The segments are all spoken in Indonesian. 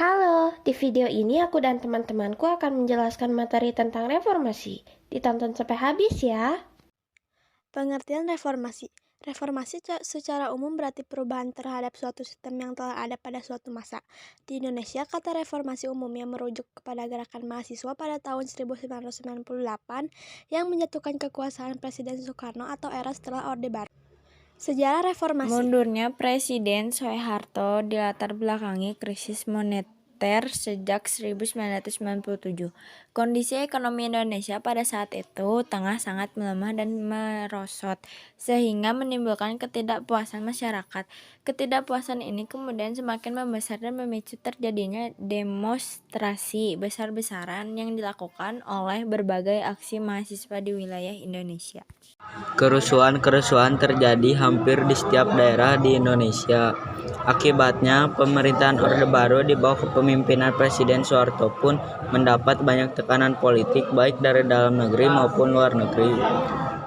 Halo, di video ini aku dan teman-temanku akan menjelaskan materi tentang reformasi. Ditonton sampai habis ya. Pengertian reformasi. Reformasi secara umum berarti perubahan terhadap suatu sistem yang telah ada pada suatu masa. Di Indonesia, kata reformasi umumnya merujuk kepada gerakan mahasiswa pada tahun 1998 yang menjatuhkan kekuasaan Presiden Soekarno atau era setelah Orde Baru. Sejarah reformasi. Mundurnya Presiden Soeharto dilatar belakangi krisis moneter sejak 1997. Kondisi ekonomi Indonesia pada saat itu tengah sangat melemah dan merosot, sehingga menimbulkan ketidakpuasan masyarakat. Ketidakpuasan ini kemudian semakin membesar dan memicu terjadinya demonstrasi besar-besaran yang dilakukan oleh berbagai aksi mahasiswa di wilayah Indonesia. Kerusuhan-kerusuhan terjadi hampir di setiap daerah di Indonesia. Akibatnya, pemerintahan Orde Baru di bawah kepemimpinan Presiden Soeharto pun mendapat banyak tekanan politik baik dari dalam negeri maupun luar negeri.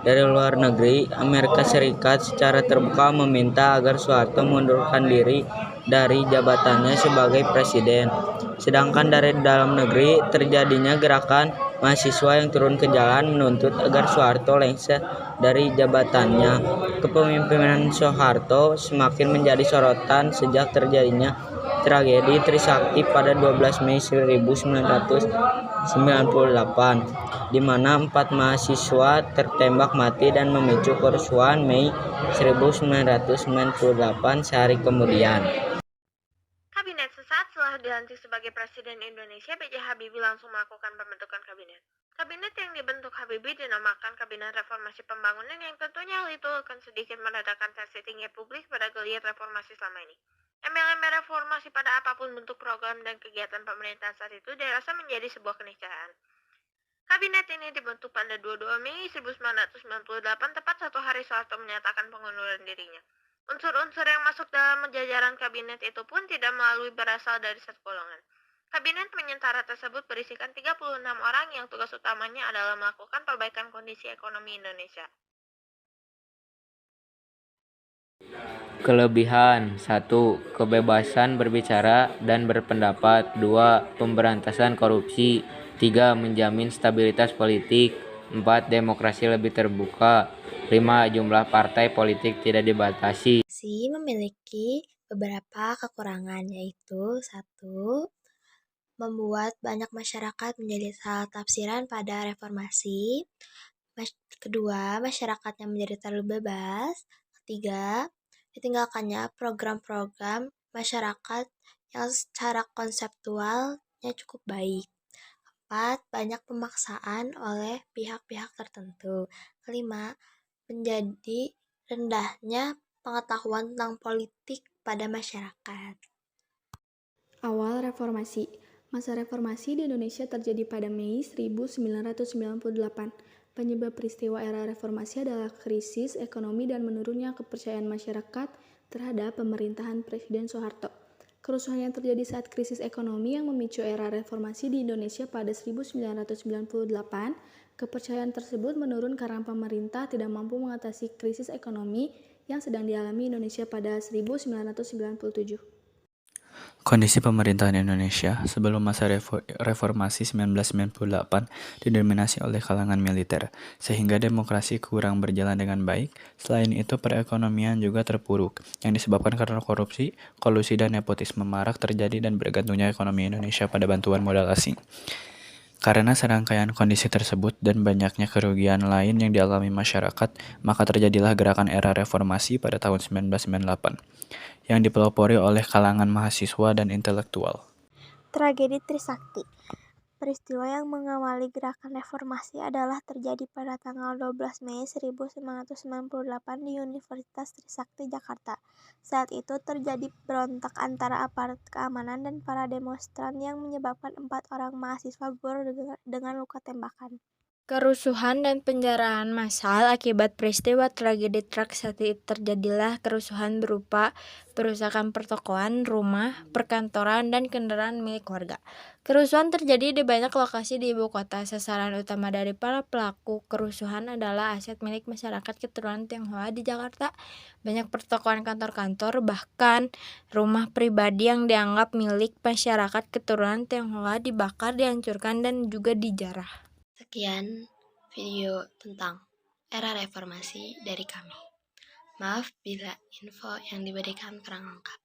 Dari luar negeri, Amerika Serikat secara terbuka meminta agar Soeharto mengundurkan diri dari jabatannya sebagai presiden. Sedangkan dari dalam negeri terjadinya gerakan mahasiswa yang turun ke jalan menuntut agar Soeharto lengser dari jabatannya. Kepemimpinan Soeharto semakin menjadi sorotan sejak terjadinya tragedi Trisakti pada 12 Mei 1998, di mana 4 mahasiswa tertembak mati dan memicu kerusuhan Mei 1998 sehari kemudian. Kabinet sesaat setelah dilantik sebagai Presiden Indonesia, B.J. Habibie langsung melakukan pembentukan kabinet. Kabinet yang dibentuk Habibie dinamakan Kabinet Reformasi Pembangunan yang tentunya hal itu akan sedikit meredakan tensi tinggi publik pada geliat reformasi selama ini. MLM reformasi pada apapun bentuk program dan kegiatan pemerintahan saat itu dirasa menjadi sebuah keniscayaan. Kabinet ini dibentuk pada 22 Mei 1998, tepat satu hari Soeharto menyatakan pengunduran dirinya. Unsur-unsur yang masuk dalam jajaran kabinet itu pun tidak melalui berasal dari satu golongan. Kabinet penyentara tersebut berisikan 36 orang yang tugas utamanya adalah melakukan perbaikan kondisi ekonomi Indonesia. Kelebihan 1. Kebebasan berbicara dan berpendapat. 2. Pemberantasan korupsi. 3. Menjamin stabilitas politik. 4. Demokrasi lebih terbuka. 5. Jumlah partai politik tidak dibatasi. Memiliki beberapa kekurangan, yaitu 1. Membuat banyak masyarakat menjadi salah tafsiran pada reformasi. Kedua, masyarakatnya menjadi terlalu bebas. Ketiga, ditinggalkannya program-program masyarakat yang secara konseptualnya cukup baik. Keempat, banyak pemaksaan oleh pihak-pihak tertentu. Kelima, menjadi rendahnya pengetahuan tentang politik pada masyarakat. Awal reformasi. Masa reformasi di Indonesia terjadi pada Mei 1998. Penyebab peristiwa era reformasi adalah krisis ekonomi dan menurunnya kepercayaan masyarakat terhadap pemerintahan Presiden Soeharto. Kerusuhan yang terjadi saat krisis ekonomi yang memicu era reformasi di Indonesia pada 1998, kepercayaan tersebut menurun karena pemerintah tidak mampu mengatasi krisis ekonomi yang sedang dialami Indonesia pada 1997. Kondisi pemerintahan Indonesia sebelum masa reformasi 1998 didominasi oleh kalangan militer, sehingga demokrasi kurang berjalan dengan baik. Selain itu, perekonomian juga terpuruk, yang disebabkan karena korupsi, kolusi, dan nepotisme marak terjadi dan bergantungnya ekonomi Indonesia pada bantuan modal asing. Karena serangkaian kondisi tersebut dan banyaknya kerugian lain yang dialami masyarakat, maka terjadilah gerakan era reformasi pada tahun 1998 yang dipelopori oleh kalangan mahasiswa dan intelektual. Tragedi Trisakti. Peristiwa yang mengawali gerakan reformasi adalah terjadi pada tanggal 12 Mei 1998 di Universitas Trisakti, Jakarta. Saat itu terjadi berontak antara aparat keamanan dan para demonstran yang menyebabkan 4 orang mahasiswa gugur dengan luka tembakan. Kerusuhan dan penjarahan massal akibat peristiwa tragedi truk terjadilah kerusuhan berupa perusakan pertokoan, rumah, perkantoran, dan kendaraan milik warga. Kerusuhan terjadi di banyak lokasi di ibu kota. Sasaran utama dari para pelaku kerusuhan adalah aset milik masyarakat keturunan Tionghoa di Jakarta. Banyak pertokoan, kantor-kantor, bahkan rumah pribadi yang dianggap milik masyarakat keturunan Tionghoa dibakar, dihancurkan, dan juga dijarah. Sekian video tentang era reformasi dari kami. Maaf bila info yang diberikan kurang lengkap.